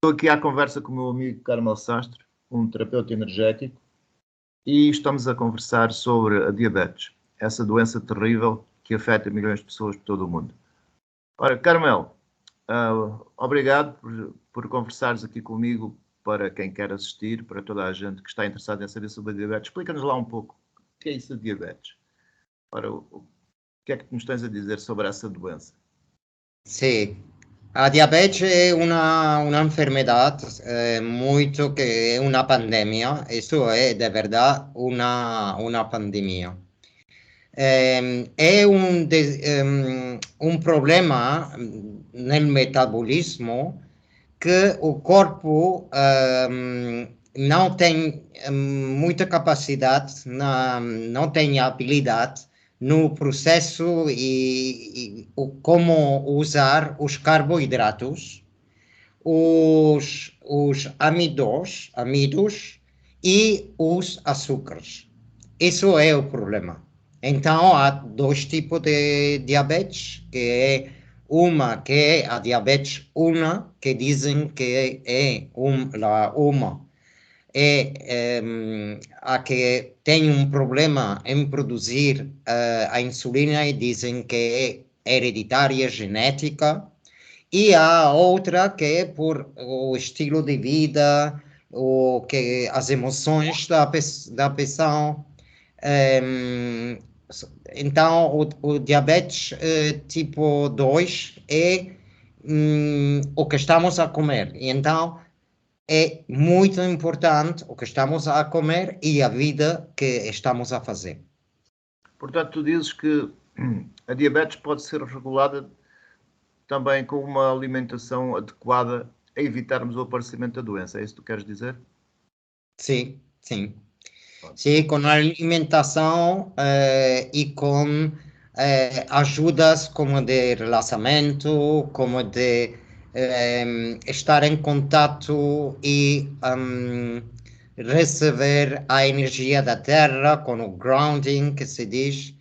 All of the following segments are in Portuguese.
Estou aqui à conversa com o meu amigo Carmel Sastre, um terapeuta energético, e estamos a conversar sobre a diabetes, essa doença terrível que afeta milhões de pessoas por todo o mundo. Ora, Carmel, obrigado por conversares aqui comigo, para quem quer assistir, para toda a gente que está interessada em saber sobre a diabetes. Explica-nos lá um pouco o que é isso a diabetes. Ora, o que é que nos tens a dizer sobre essa doença? Sí, la diabetes es una enfermedad mucho que es una pandemia, eso es de verdad una pandemia. È un problema nel metabolismo che il corpo não tem muita capacidade, não tem habilidade no processo e como usar os carboidratos, os amidos e os açúcares. Isso é o problema. Então, há dois tipos de diabetes, que é uma que é a diabetes 1, que dizem que é uma é a que tem um problema em produzir a insulina e dizem que é hereditária, genética, e há outra que é por o estilo de vida, que as emoções da pessoa. Então, o diabetes tipo 2 é o que estamos a comer. E então, é muito importante o que estamos a comer e a vida que estamos a fazer. Portanto, tu dizes que a diabetes pode ser regulada também com uma alimentação adequada a evitarmos o aparecimento da doença. É isso que tu queres dizer? Sim, sim. Sim, com alimentação e com ajudas como de relaxamento, como de estar em contato e receber a energia da terra, com o grounding, que se diz,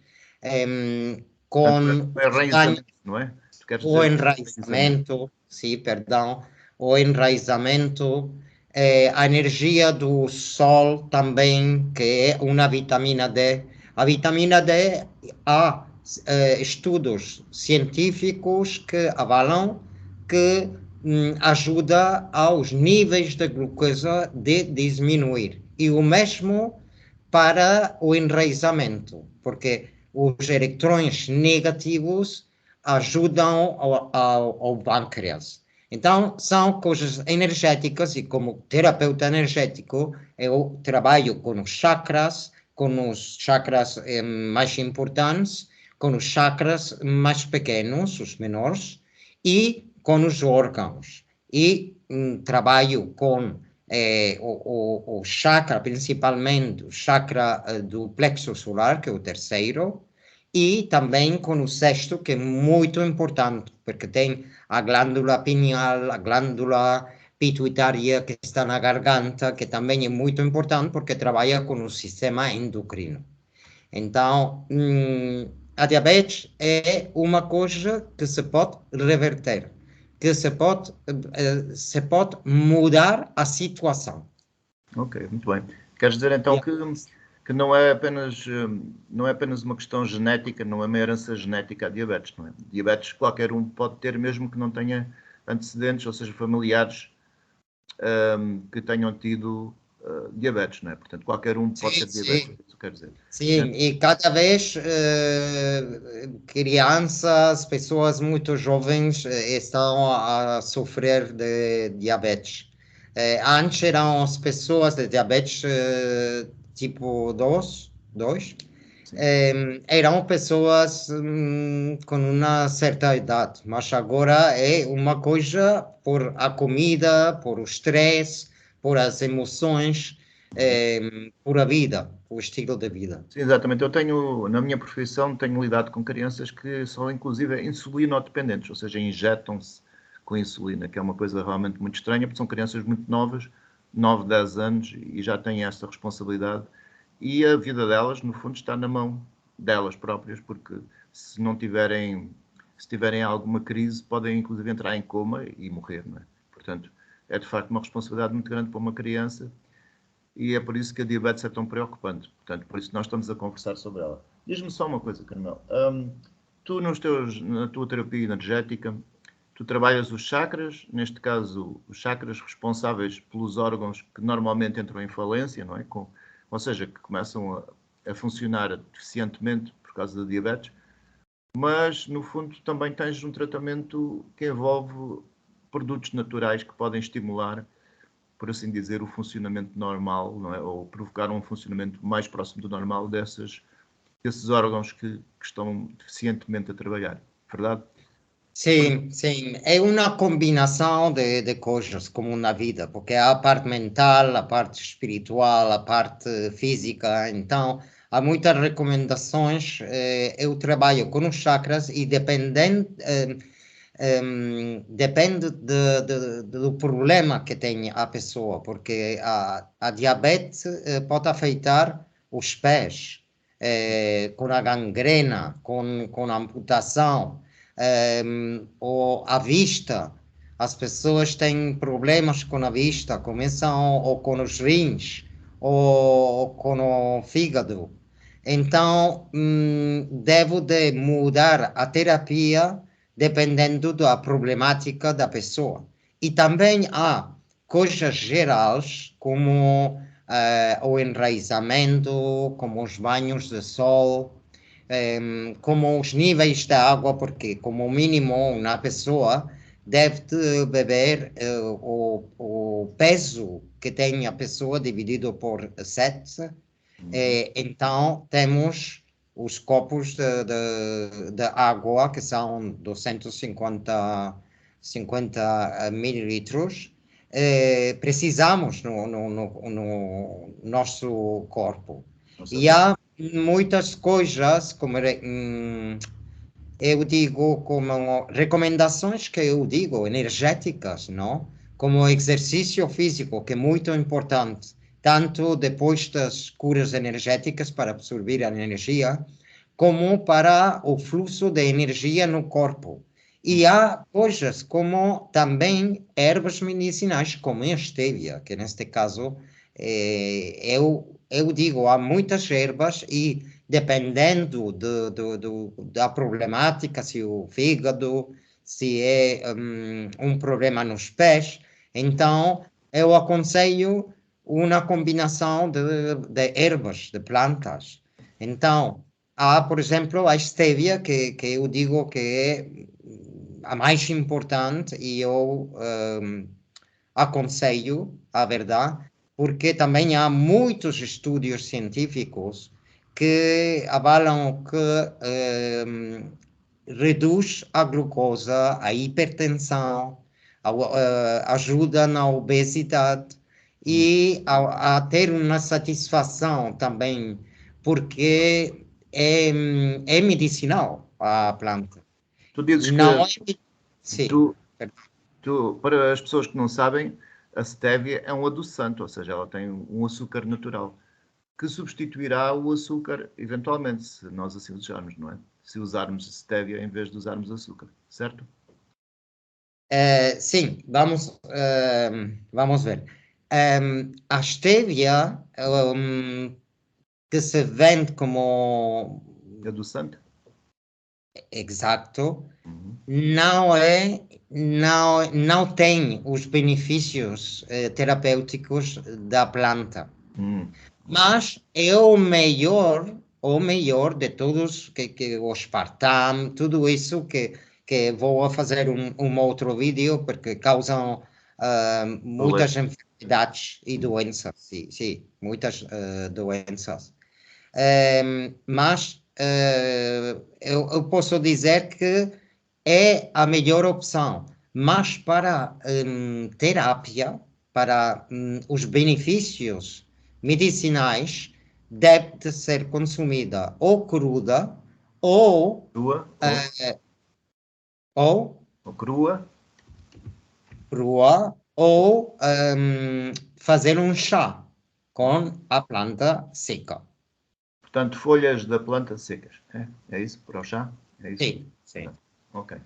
com o enraizamento, não é? Tu queres dizer o enraizamento, sim, perdão, o enraizamento, a energia do sol também, que é uma vitamina D. A vitamina D, há estudos científicos que avalam que ajuda aos níveis de glucosa de diminuir. E o mesmo para o enraizamento, porque os eletrões negativos ajudam ao pâncreas. Então, são coisas energéticas e como terapeuta energético, eu trabalho com os chakras mais importantes, com os chakras mais pequenos, os menores, e com os órgãos. E trabalho com o chakra, principalmente o chakra do plexo solar, que é o terceiro, e também com o sexto, que é muito importante, porque tem a glândula pineal, a glândula pituitária que está na garganta, que também é muito importante, porque trabalha com o sistema endocrino. Então, a diabetes é uma coisa que se pode reverter, que se pode mudar a situação. Ok, muito bem. Queres dizer então que não é apenas uma questão genética, não é uma herança genética a diabetes, não é? Diabetes qualquer um pode ter, mesmo que não tenha antecedentes, ou seja, familiares que tenham tido diabetes, não é? Portanto, qualquer um pode ter diabetes, é isso que quer dizer. Sim, e cada vez crianças, pessoas muito jovens estão a sofrer de diabetes. Antes eram as pessoas de diabetes tipo 2, eram pessoas com uma certa idade, mas agora é uma coisa por a comida, por o estresse, por as emoções, por a vida, o estilo de vida. Sim, exatamente. Eu tenho, na minha profissão, tenho lidado com crianças que são, inclusive, insulinodependentes, ou seja, injetam-se com insulina, que é uma coisa realmente muito estranha, porque são crianças muito novas, 9, 10 anos, e já têm esta responsabilidade. E a vida delas, no fundo, está na mão delas próprias, porque se tiverem alguma crise, podem, inclusive, entrar em coma e morrer, não é? Portanto, é de facto uma responsabilidade muito grande para uma criança e é por isso que a diabetes é tão preocupante. Portanto, por isso nós estamos a conversar sobre ela. Diz-me só uma coisa, Carmel. Tu, na tua terapia energética, tu trabalhas os chakras, neste caso, os chakras responsáveis pelos órgãos que normalmente entram em falência, não é? Ou seja, que começam a funcionar deficientemente por causa da diabetes, mas, no fundo, também tens um tratamento que envolve produtos naturais que podem estimular, por assim dizer, o funcionamento normal, não é? Ou provocar um funcionamento mais próximo do normal desses órgãos que estão deficientemente a trabalhar, verdade? Sim, sim, é uma combinação de coisas como na vida, porque há a parte mental, a parte espiritual, a parte física, então há muitas recomendações. Eu trabalho com os chakras e depende do problema que tem a pessoa, porque a diabetes pode afetar os pés, com a gangrena, com a amputação, ou a vista. As pessoas têm problemas com a vista, começam ou com os rins, ou com o fígado. Então, devo de mudar a terapia dependendo da problemática da pessoa. E também há coisas gerais, como o enraizamento, como os banhos de sol, como os níveis da água, porque como mínimo uma pessoa deve beber o peso que tem a pessoa dividido por 7. Então temos os copos de água, que são 250 mililitros, precisamos no nosso corpo. E há muitas coisas, como eu digo, como recomendações que eu digo, energéticas, não? Como exercício físico, que é muito importante, tanto depois das curas energéticas para absorver a energia, como para o fluxo de energia no corpo. E há coisas como também ervas medicinais, como a estévia, que neste caso eu digo, há muitas ervas e dependendo da problemática, se o fígado, se é um problema nos pés, então eu aconselho uma combinação de ervas, de plantas. Então, há, por exemplo, a estévia, que eu digo que é a mais importante e eu aconselho, a verdade, porque também há muitos estudos científicos que avalam que reduz a glucosa, a hipertensão, ajuda na obesidade e a ter uma satisfação também, porque é medicinal a planta. Tu dizes Não que é... Sim. Para as pessoas que não sabem, a stevia é um adoçante, ou seja, ela tem um açúcar natural que substituirá o açúcar, eventualmente, se nós assim desejarmos, não é? Se usarmos stevia em vez de usarmos açúcar, certo? Sim, vamos ver. A stevia, que se vende como Adoçante? exato, não tem os benefícios terapêuticos da planta. Mas é o melhor de todos, que o aspartame, tudo isso que vou fazer um outro vídeo, porque causam muitas enfermidades e doenças, sim, muitas doenças. Mas eu posso dizer que é a melhor opção, mas para terapia, para os benefícios medicinais, deve ser consumida ou cruda ou crua ou fazer um chá com a planta seca. Portanto, folhas da planta secas. É isso? Para o chá? É isso? Sim. Ok.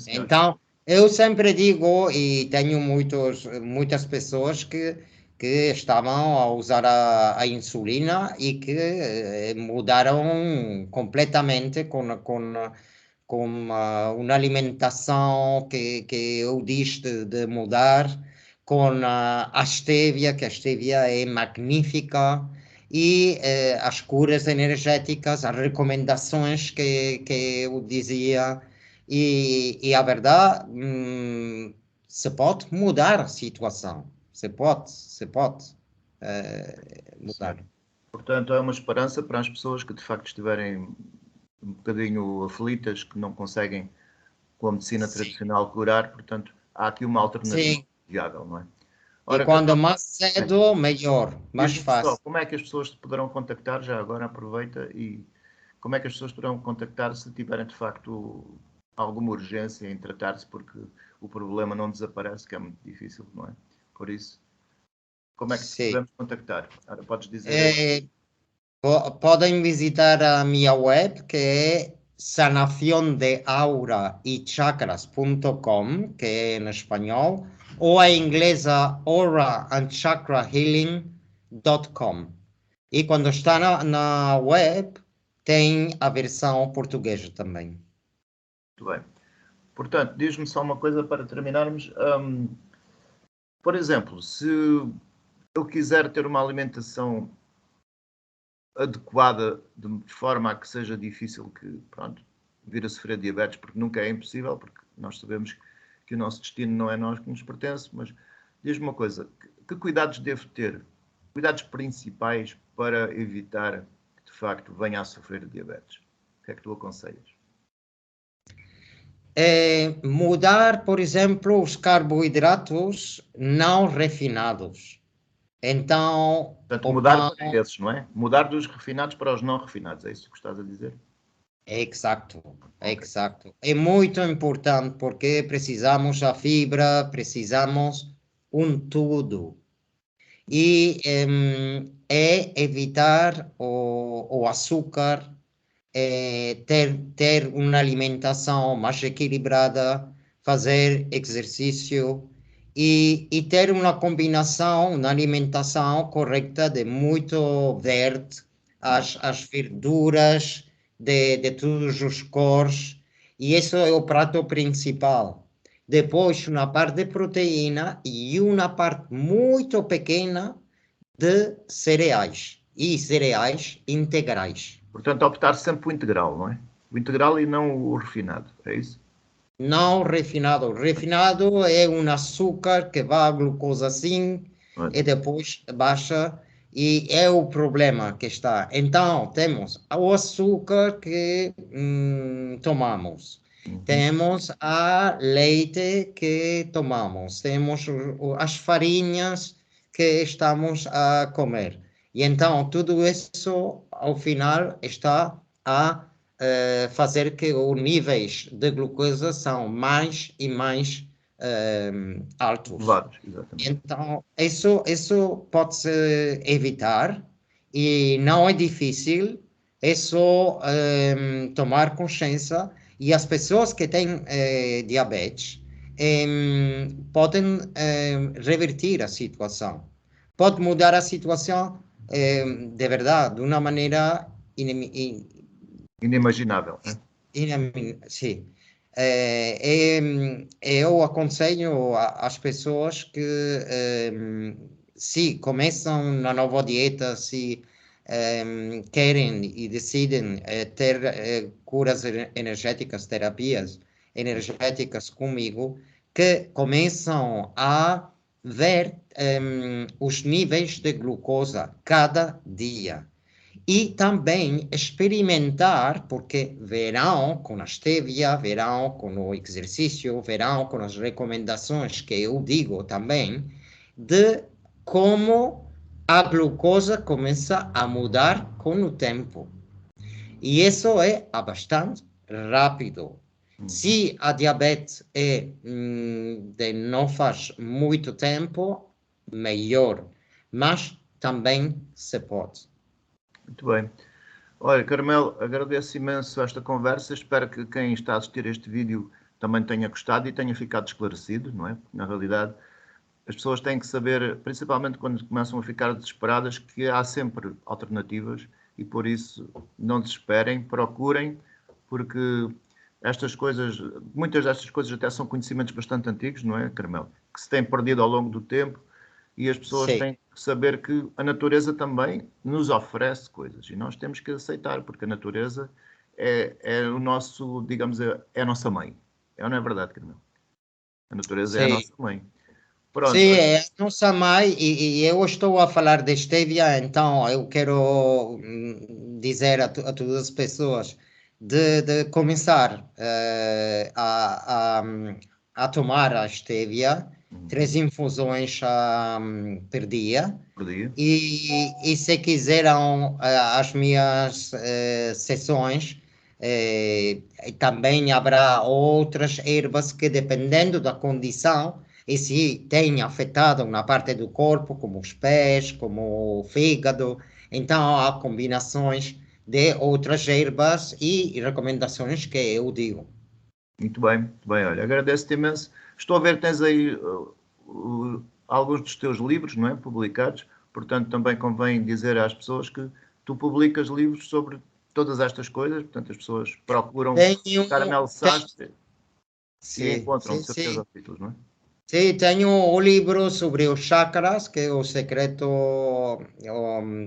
Então, Eu sempre digo, e tenho muitas pessoas que estavam a usar a insulina e que mudaram completamente com uma alimentação que eu disse de mudar, com a stevia, que a stevia é magnífica, e as curas energéticas, as recomendações que eu dizia. E a verdade, se pode mudar a situação. Se pode mudar. Sim. Portanto, é uma esperança para as pessoas que de facto estiverem um bocadinho aflitas, que não conseguem, com a medicina Sim, tradicional, curar. Portanto, há aqui uma alternativa sim. viável, não é? E Ora, quando Carol, mais cedo, melhor, mais diz-me só, fácil. como é que as pessoas te poderão contactar, já agora aproveita, e como é que as pessoas poderão contactar se tiverem de facto alguma urgência em tratar-se, porque o problema não desaparece, que é muito difícil, não é? Por isso, como é que te Sim. podemos contactar? Ora, podes dizer aí. Eh, Podem visitar a minha web, que é sanaciondeauraychakras.com, que é em espanhol, ou a inglesa auraandchakrahealing.com. E quando está na web, tem a versão portuguesa também. Muito bem. Portanto, diz-me só uma coisa para terminarmos. Por exemplo, se eu quiser ter uma alimentação adequada de forma a que seja difícil que, pronto, vir a sofrer diabetes, porque nunca é impossível, porque nós sabemos que o nosso destino não é nós que nos pertence, mas diz-me uma coisa, que cuidados devo ter? Cuidados principais para evitar que, de facto, venha a sofrer diabetes? O que é que tu aconselhas? Mudar, por exemplo, os carboidratos não refinados. Então, Portanto, o mudar pão. para esses, não é? Mudar dos refinados para os não refinados, é isso que estás a dizer? Exato, Ok. exato. É muito importante porque precisamos da fibra, precisamos tudo. E é evitar o açúcar, ter uma alimentação mais equilibrada, fazer exercício e ter uma combinação, uma alimentação correta de muito verde, as verduras de todos os cores, e isso é o prato principal. Depois, uma parte de proteína e uma parte muito pequena de cereais, e cereais integrais. Portanto, optar sempre por integral, não é? O integral e não o refinado, é isso? Não refinado. Refinado é um açúcar que vai a glucosa sim Olha. e depois baixa, e é o problema que está. Então, temos o açúcar que tomamos, Uhum. temos a leite que tomamos, temos as farinhas que estamos a comer. E então, tudo isso, ao final, está a fazer que os níveis de glucosa são mais e mais altos. Elevados, exatamente. Então, isso pode-se evitar e não é difícil, é só tomar consciência, e as pessoas que têm diabetes podem revertir a situação. Pode mudar a situação de verdade, de uma maneira Inimaginável, né? sim. Eu aconselho as pessoas que, se começam na nova dieta, se querem e decidem ter curas energéticas, terapias energéticas comigo, que começam a ver os níveis de glucosa cada dia. E também experimentar, porque verão com a stevia, verão com o exercício, verão com as recomendações que eu digo também, de como a glucosa começa a mudar com o tempo. E isso é bastante rápido. Uhum. Se a diabetes é de não faz muito tempo, melhor. Mas também se pode. Muito bem. Olha, Carmelo, agradeço imenso esta conversa. Espero que quem está a assistir a este vídeo também tenha gostado e tenha ficado esclarecido, não é? Porque, na realidade, as pessoas têm que saber, principalmente quando começam a ficar desesperadas, que há sempre alternativas e, por isso, não desesperem, procurem, porque estas coisas, muitas destas coisas até são conhecimentos bastante antigos, não é, Carmelo? Que se têm perdido ao longo do tempo e as pessoas Sim. têm que saber que a natureza também nos oferece coisas e nós temos que aceitar, porque a natureza é o nosso, digamos, é a nossa mãe. Não é verdade, Carmelo? A natureza é a Sim. nossa mãe. Pronto. Sim, é a nossa mãe, e eu estou a falar de stevia, então eu quero dizer a todas as pessoas de começar a tomar a stevia, 3 infusões por dia, Por dia. e se quiseram as minhas sessões, também haverá outras ervas que, dependendo da condição, e se tem afetado uma parte do corpo, como os pés, como o fígado, então há combinações de outras ervas e recomendações que eu digo. Muito bem, muito bem. Olha, agradeço-te imenso. Estou a ver que tens aí alguns dos teus livros, não é? Publicados. Portanto, também convém dizer às pessoas que tu publicas livros sobre todas estas coisas. Portanto, as pessoas procuram Carmelo Sastre e Sim, encontram sim, de certeza sim. os títulos, não é? Sim, tenho o livro sobre os chakras, que é o secreto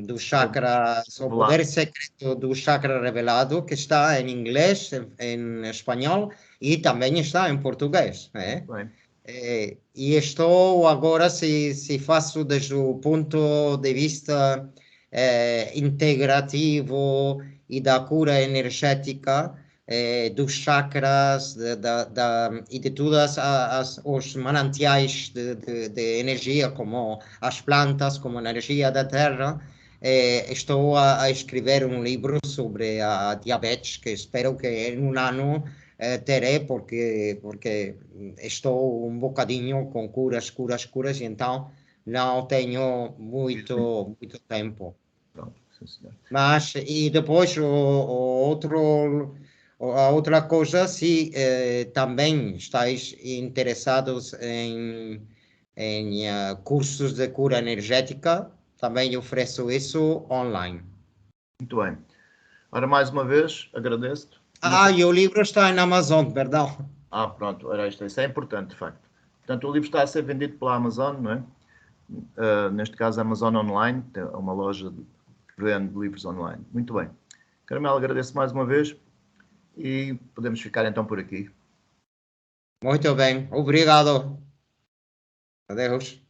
dos chakras, o Revelado. poder secreto do chakra revelado, que está em inglês, em espanhol e também está em português, né? Muito bem. E estou agora, se faço desde o ponto de vista integrativo e da cura energética, dos chakras e de todos os mananciais de energia, como as plantas, como a energia da terra. Estou a escrever um livro sobre a diabetes, que espero que em um ano terei, porque estou um bocadinho com curas, e então não tenho muito tempo. Pronto, sim, senhor. Mas, e depois a outra coisa, se também estáis interessados em cursos de cura energética, também ofereço isso online. Muito bem. Ora, mais uma vez, agradeço-te. E o livro está na Amazon, perdão. Pronto, ora, isso é importante, de facto. Portanto, o livro está a ser vendido pela Amazon, não é? Neste caso, a Amazon Online, é uma loja que vende livros online. Muito bem. Carmelo, agradeço mais uma vez e podemos ficar então por aqui. Muito bem, obrigado. Adeus.